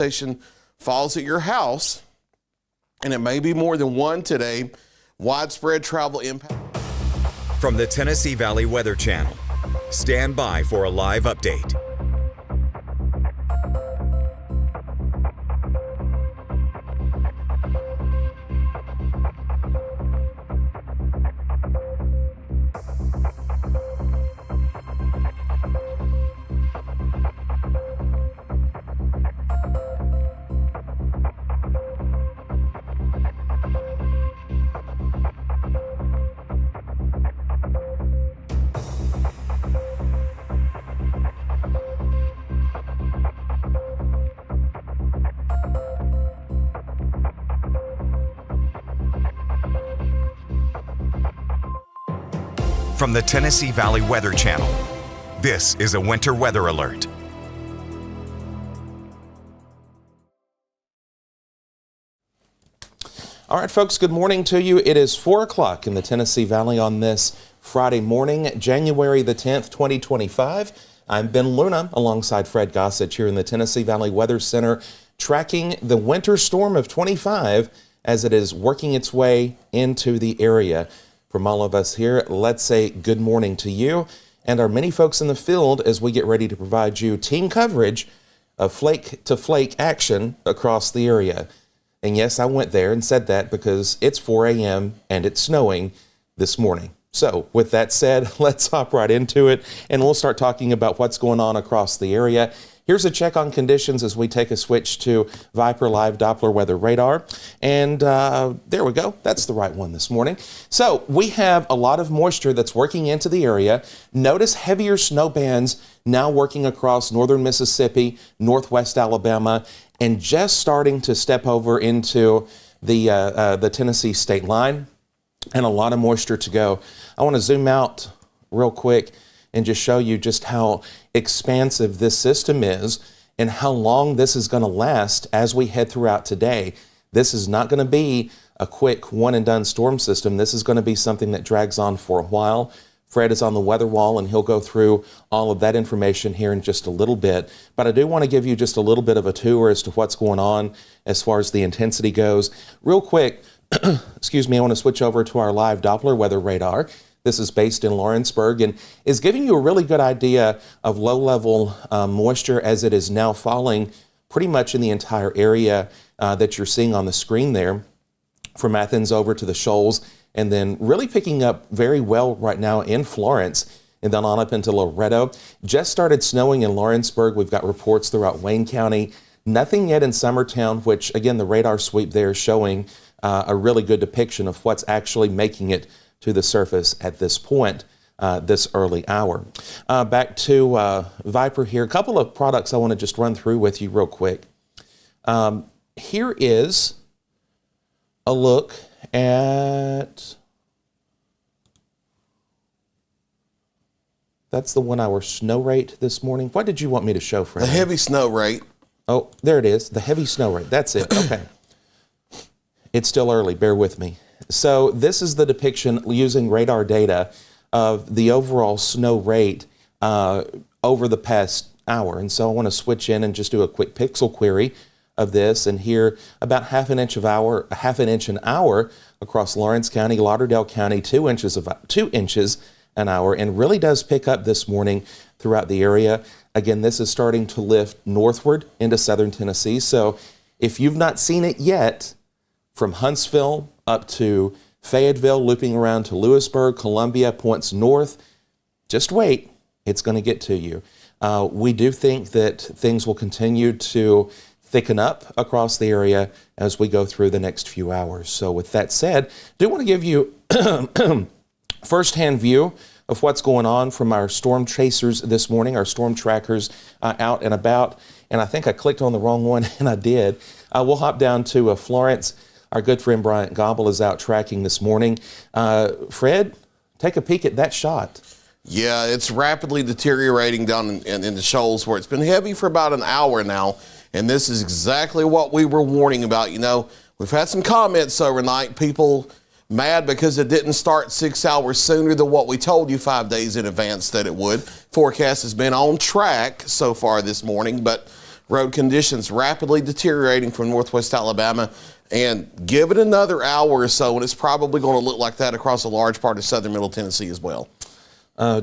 station falls at your house, and it may be more than one today. Widespread travel impact. From the Tennessee Valley Weather Channel, stand by for a live update. From the Tennessee Valley Weather Channel, this is a winter weather alert. All right, folks, good morning to you. It is 4 o'clock in the Tennessee Valley on this Friday morning, January the 10th, 2025. I'm Ben Luna alongside Fred Gossett here in the Tennessee Valley Weather Center, tracking the winter storm of 25 as it is working its way into the area. From all of us here, let's say good morning to you and our many folks in the field as we get ready to provide you team coverage of flake to flake action across the area. And yes, I went there and said that because it's 4 a.m. and it's snowing this morning. So with that said, let's hop right into it and we'll start talking about what's going on across the area. Here's a check on conditions as we take a switch to Viper Live Doppler weather radar. And there we go. That's the right one this morning. So we have a lot of moisture that's working into the area. Notice heavier snow bands now working across northern Mississippi, northwest Alabama, and just starting to step over into the Tennessee state line, and a lot of moisture to go. I want to zoom out real quick and just show you just how expansive this system is and how long this is going to last as we head throughout today. This is not going to be a quick one and done storm system. This is going to be something that drags on for a while. Fred is on the weather wall and he'll go through all of that information here in just a little bit. But I do want to give you just a little bit of a tour as to what's going on as far as the intensity goes. Real quick, excuse me, I want to switch over to our live Doppler weather radar. This is based in Lawrenceburg and is giving you a really good idea of low-level moisture as it is now falling pretty much in the entire area that you're seeing on the screen there, from Athens over to the Shoals, and then really picking up very well right now in Florence, and then on up into Loretto. Just started snowing in Lawrenceburg. We've got reports throughout Wayne County. Nothing yet in Summertown, which again, the radar sweep there is showing a really good depiction of what's actually making it to the surface at this point, this early hour. Back to Viper here. A couple of products I want to just run through with you real quick. Here is a look at, that's the 1 hour snow rate this morning. What did you want me to show, Fred? The heavy snow rate. Oh, there it is. The heavy snow rate. That's it. Okay. It's still early. Bear with me. So this is the depiction using radar data of the overall snow rate over the past hour. And so I want to switch in and just do a quick pixel query of this. And here, about half an inch an hour across Lawrence County, Lauderdale County, 2 inches an hour, and really does pick up this morning throughout the area. Again, this is starting to lift northward into southern Tennessee. So if you've not seen it yet, from Huntsville up to Fayetteville, looping around to Lewisburg, Columbia, points north, just wait, it's going to get to you. We do think that things will continue to thicken up across the area as we go through the next few hours. So with that said, I do want to give you firsthand view of what's going on from our storm chasers this morning, our storm trackers out and about. And I think I clicked on the wrong one, and I did. We'll hop down to Florence. Our good friend Bryant Gobble is out tracking this morning. Fred, take a peek at that shot. Yeah, it's rapidly deteriorating down in the Shoals, where it's been heavy for about an hour now. And this is exactly what we were warning about. You know, we've had some comments overnight, people mad because it didn't start 6 hours sooner than what we told you 5 days in advance that it would. Forecast has been on track so far this morning, but Road conditions rapidly deteriorating from northwest Alabama. And give it another hour or so, and it's probably going to look like that across a large part of southern Middle Tennessee as well.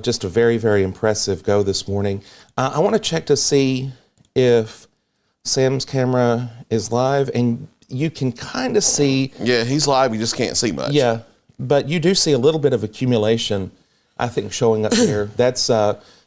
Just a very, very impressive go this morning. I want to check to see if Sam's camera is live, and you can kind of see. Yeah, he's live. You just can't see much. Yeah, but you do see a little bit of accumulation, I think, showing up here. That's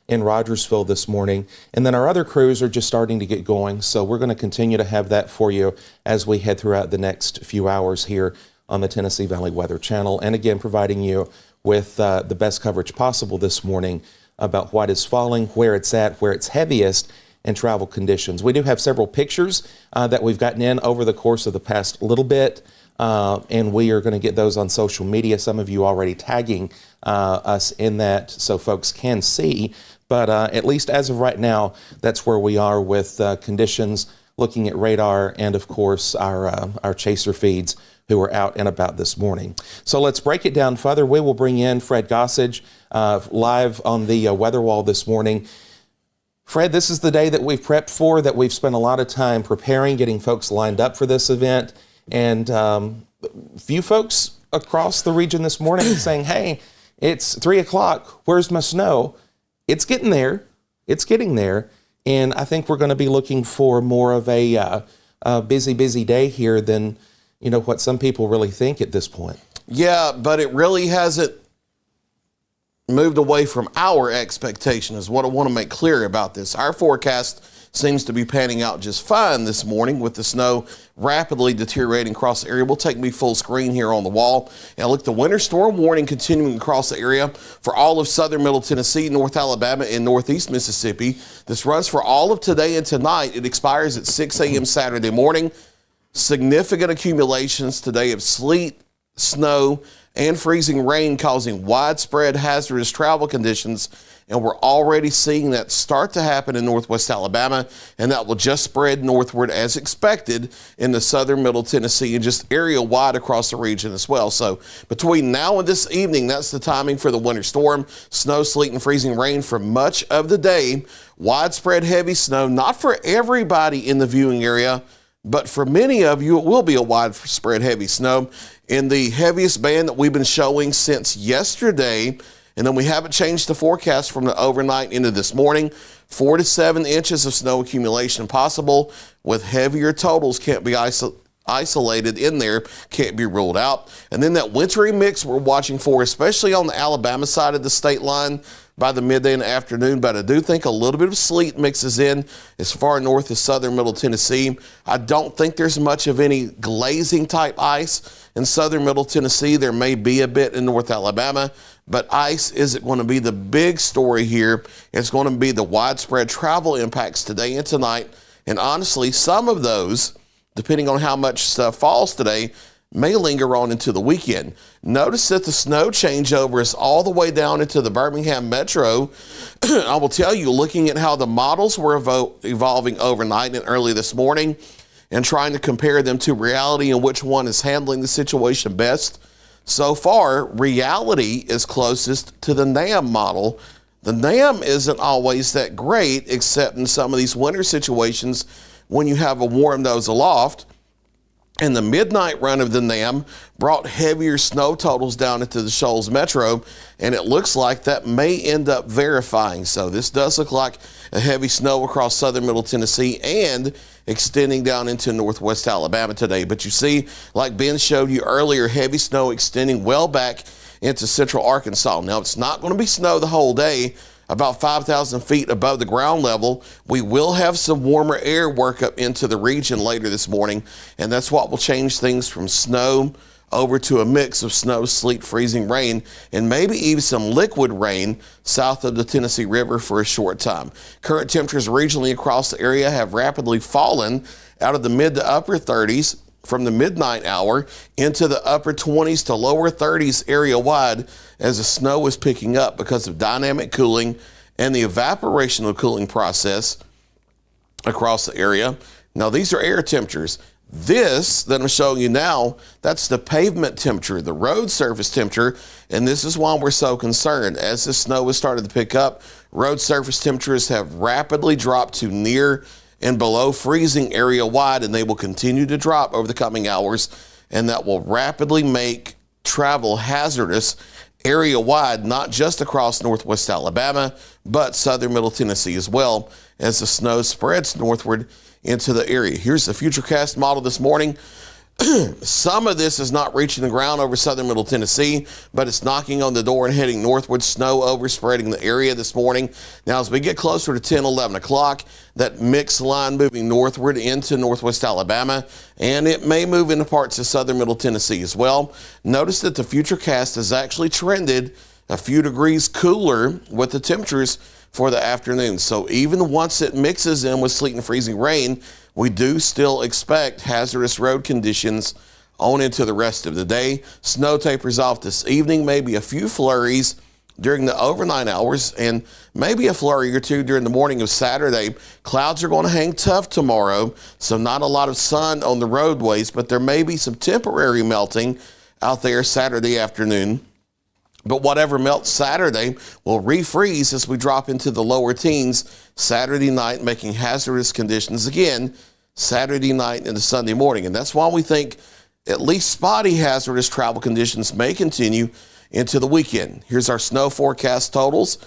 in Rogersville this morning. And then our other crews are just starting to get going. So we're going to continue to have that for you as we head throughout the next few hours here on the Tennessee Valley Weather Channel. And again, providing you with the best coverage possible this morning about what is falling, where it's at, where it's heaviest, and travel conditions. We do have several pictures that we've gotten in over the course of the past little bit. And we are going to get those on social media. Some of you already tagging us in that so folks can see. But at least as of right now, that's where we are with conditions, looking at radar, and of course our chaser feeds who are out and about this morning. So let's break it down further. We will bring in Fred Gossage live on the weather wall this morning. Fred, this is the day that we've prepped for, that we've spent a lot of time preparing, getting folks lined up for this event. And few folks across the region this morning saying, hey, it's 3 o'clock. Where's my snow? It's getting there. It's getting there. And I think we're going to be looking for more of a busy day here than, what some people really think at this point. Yeah, but it really hasn't moved away from our expectation is what I want to make clear about this. Our forecast seems to be panning out just fine this morning with the snow rapidly deteriorating across the area. We'll take me full screen here on the wall. And look, the winter storm warning continuing across the area for all of southern Middle Tennessee, North Alabama, and Northeast Mississippi. This runs for all of today and tonight. It expires at 6 a.m. Saturday morning. Significant accumulations today of sleet, snow, and freezing rain causing widespread hazardous travel conditions. And we're already seeing that start to happen in northwest Alabama, and that will just spread northward as expected in the southern Middle Tennessee and just area-wide across the region as well. So between now and this evening, that's the timing for the winter storm. Snow, sleet, and freezing rain for much of the day. Widespread heavy snow, not for everybody in the viewing area, but for many of you, it will be a widespread heavy snow in the heaviest band that we've been showing since yesterday. And then we haven't changed the forecast from the overnight into this morning. 4 to 7 inches of snow accumulation possible with heavier totals. Can't be isolated in there, can't be ruled out. And then that wintry mix we're watching for, especially on the Alabama side of the state line by the midday and afternoon. But I do think a little bit of sleet mixes in as far north as southern Middle Tennessee. I don't think there's much of any glazing type ice in southern Middle Tennessee. There may be a bit in North Alabama, but ice isn't going to be the big story here. It's going to be the widespread travel impacts today and tonight. And honestly, some of those, depending on how much stuff falls today, may linger on into the weekend. Notice that the snow changeover is all the way down into the Birmingham metro. I will tell you, looking at how the models were evolving overnight and early this morning and trying to compare them to reality and which one is handling the situation best, so far, reality is closest to the NAM model. The NAM isn't always that great, except in some of these winter situations when you have a warm nose aloft. And the midnight run of the NAM brought heavier snow totals down into the Shoals Metro, and it looks like that may end up verifying. So this does look like a heavy snow across southern Middle Tennessee and extending down into northwest Alabama today. But you see, like Ben showed you earlier, heavy snow extending well back into central Arkansas. Now, it's not going to be snow the whole day. About 5,000 feet above the ground level, we will have some warmer air work up into the region later this morning, and that's what will change things from snow over to a mix of snow, sleet, freezing rain, and maybe even some liquid rain south of the Tennessee River for a short time. Current temperatures regionally across the area have rapidly fallen out of the mid to upper 30s from the midnight hour into the upper 20s to lower 30s area-wide as the snow is picking up because of dynamic cooling and the evaporational cooling process across the area. Now, these are air temperatures. This that I'm showing you now, that's the pavement temperature, the road surface temperature, and this is why we're so concerned. As the snow has started to pick up, road surface temperatures have rapidly dropped to near and below freezing area wide, and they will continue to drop over the coming hours, and that will rapidly make travel hazardous area wide, not just across northwest Alabama, but southern middle Tennessee as well, as the snow spreads northward into the area. Here's the futurecast model this morning. Some of this is not reaching the ground over southern middle Tennessee, but it's knocking on the door and heading northward, snow overspreading the area this morning. Now, as we get closer to 10, 11 o'clock, that mixed line moving northward into northwest Alabama, and it may move into parts of southern middle Tennessee as well. Notice that the futurecast has actually trended a few degrees cooler with the temperatures for the afternoon. So even once it mixes in with sleet and freezing rain, we do still expect hazardous road conditions on into the rest of the day. Snow tapers off this evening, maybe a few flurries during the overnight hours, and maybe a flurry or two during the morning of Saturday. Clouds are going to hang tough tomorrow, so not a lot of sun on the roadways, but there may be some temporary melting out there Saturday afternoon. But whatever melts Saturday will refreeze as we drop into the lower teens Saturday night, making hazardous conditions again Saturday night into Sunday morning. And that's why we think at least spotty hazardous travel conditions may continue into the weekend. Here's our snow forecast totals.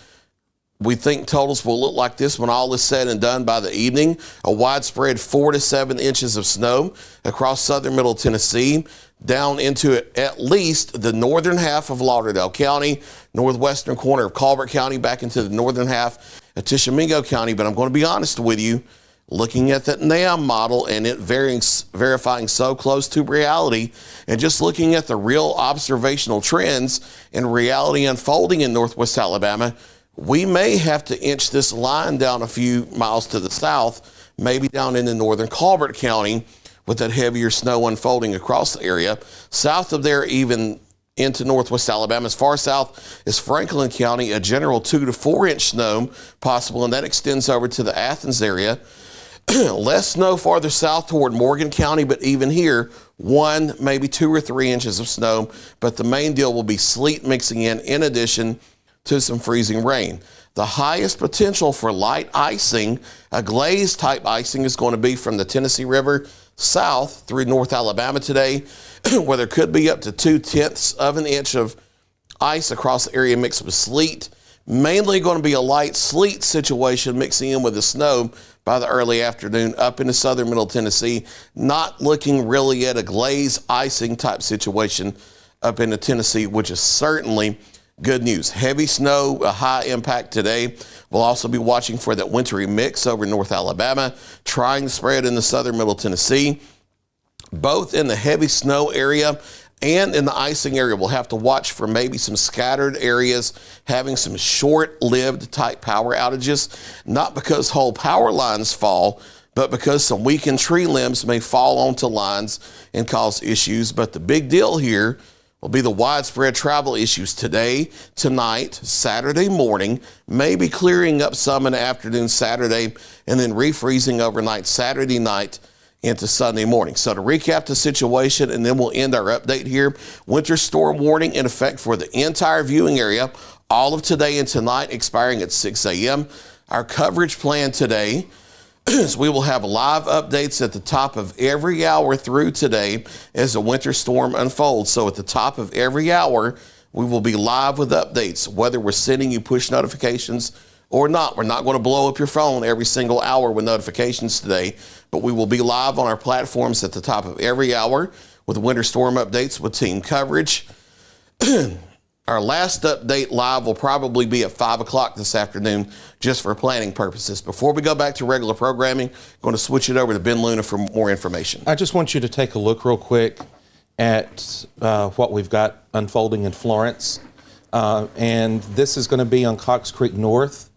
We think totals will look like this when all is said and done by the evening. A widespread 4 to 7 inches of snow across southern middle Tennessee, down into at least the northern half of Lauderdale County, northwestern corner of Colbert County, back into the northern half of Tishomingo County. But I'm going to be honest with you, looking at that NAM model and it verifying so close to reality, and just looking at the real observational trends and reality unfolding in northwest Alabama, we may have to inch this line down a few miles to the south, maybe down into northern Colbert County, with that heavier snow unfolding across the area. South of there, even into northwest Alabama, as far south as Franklin County, a general 2 to 4 inch snow possible, and that extends over to the Athens area. Less snow farther south toward Morgan County, but even here, 1, maybe 2 or 3 inches of snow. But the main deal will be sleet mixing in addition to some freezing rain. The highest potential for light icing, a glaze type icing, is going to be from the Tennessee River south through North Alabama today, where there could be up to 0.2 of an inch of ice across the area mixed with sleet. Mainly going to be a light sleet situation mixing in with the snow by the early afternoon up into southern middle Tennessee. Not looking really at a glaze icing type situation up into Tennessee, which is certainly good news. Heavy snow, a high impact today. We'll also be watching for that wintry mix over North Alabama, trying to spread in the southern middle Tennessee. Both in the heavy snow area and in the icing area, we'll have to watch for maybe some scattered areas having some short-lived type power outages, not because whole power lines fall, but because some weakened tree limbs may fall onto lines and cause issues. But the big deal here will be the widespread travel issues today, tonight, Saturday morning, maybe clearing up some in the afternoon Saturday, and then refreezing overnight Saturday night into Sunday morning. So to recap the situation, and then we'll end our update here. Winter storm warning in effect for the entire viewing area, all of today and tonight, expiring at 6 a.m. Our coverage plan today is we will have live updates at the top of every hour through today as the winter storm unfolds. So at the top of every hour, we will be live with updates, whether we're sending you push notifications or not. We're not going to blow up your phone every single hour with notifications today, but we will be live on our platforms at the top of every hour with winter storm updates with team coverage. Our last update live will probably be at 5 o'clock this afternoon, just for planning purposes. Before we go back to regular programming, I'm going to switch it over to Ben Luna for more information. I just want you to take a look real quick at what we've got unfolding in Florence. And this is going to be on Cox Creek North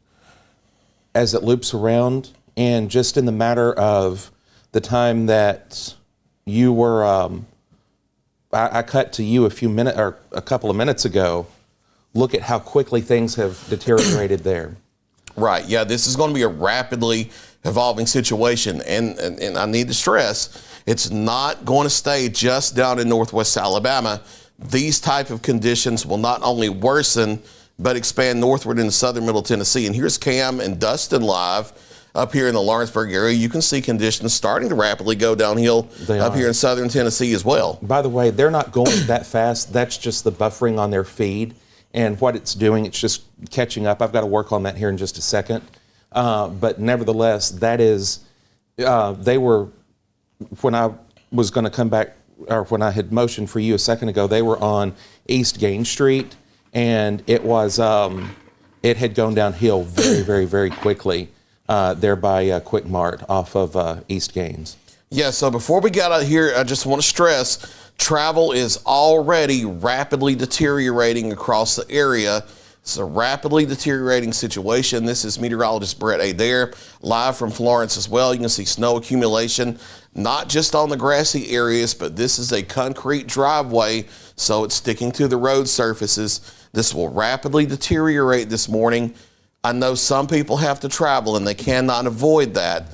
as it loops around. And just in the matter of the time that you were... I cut to you a couple of minutes ago. Look at how quickly things have deteriorated there. Right. Yeah, this is going to be a rapidly evolving situation. And I need to stress, it's not going to stay just down in northwest Alabama. These type of conditions will not only worsen, but expand northward into southern middle Tennessee. And here's Cam and Dustin live up here in the Lawrenceburg area, you can see conditions starting to rapidly go downhill here in southern Tennessee as well. By the way, they're not going that fast. That's just the buffering on their feed. And what it's doing, it's just catching up. I've got to work on that here in just a second. But nevertheless, that is, they were, when I was going to come back, or when I had motioned for you a second ago, they were on East Gain Street, and it was, it had gone downhill very, very, very quickly there by Quick Mart off of East Gaines. Yeah, so before we got out here, I just want to stress, travel is already rapidly deteriorating across the area. It's a rapidly deteriorating situation. This is meteorologist Brett Adair, live from Florence as well. You can see snow accumulation, not just on the grassy areas, but this is a concrete driveway, so it's sticking to the road surfaces. This will rapidly deteriorate this morning. I know some people have to travel and they cannot avoid that.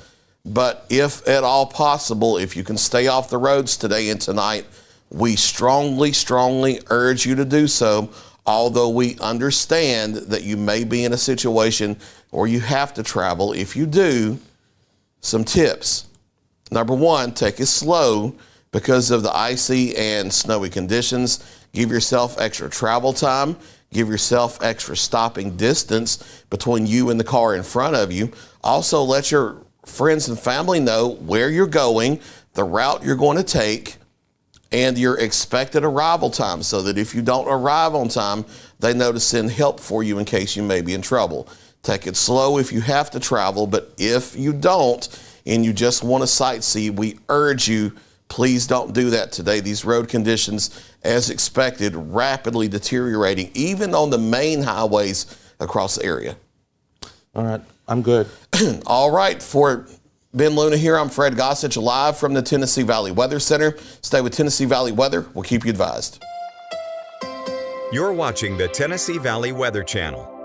But if at all possible, if you can stay off the roads today and tonight, we strongly, strongly urge you to do so, although we understand that you may be in a situation where you have to travel. If you do, some tips. Number one, take it slow because of the icy and snowy conditions. Give yourself extra travel time. Give yourself extra stopping distance between you and the car in front of you. Also, let your friends and family know where you're going, the route you're going to take, and your expected arrival time, so that if you don't arrive on time, they know to send help for you in case you may be in trouble. Take it slow if you have to travel, but if you don't and you just want to sightsee, we urge you, please don't do that today. These road conditions, as expected, rapidly deteriorating, even on the main highways across the area. All right, I'm good. All right, for Ben Luna here, I'm Fred Gossage, live from the Tennessee Valley Weather Center. Stay with Tennessee Valley Weather. We'll keep you advised. You're watching the Tennessee Valley Weather Channel.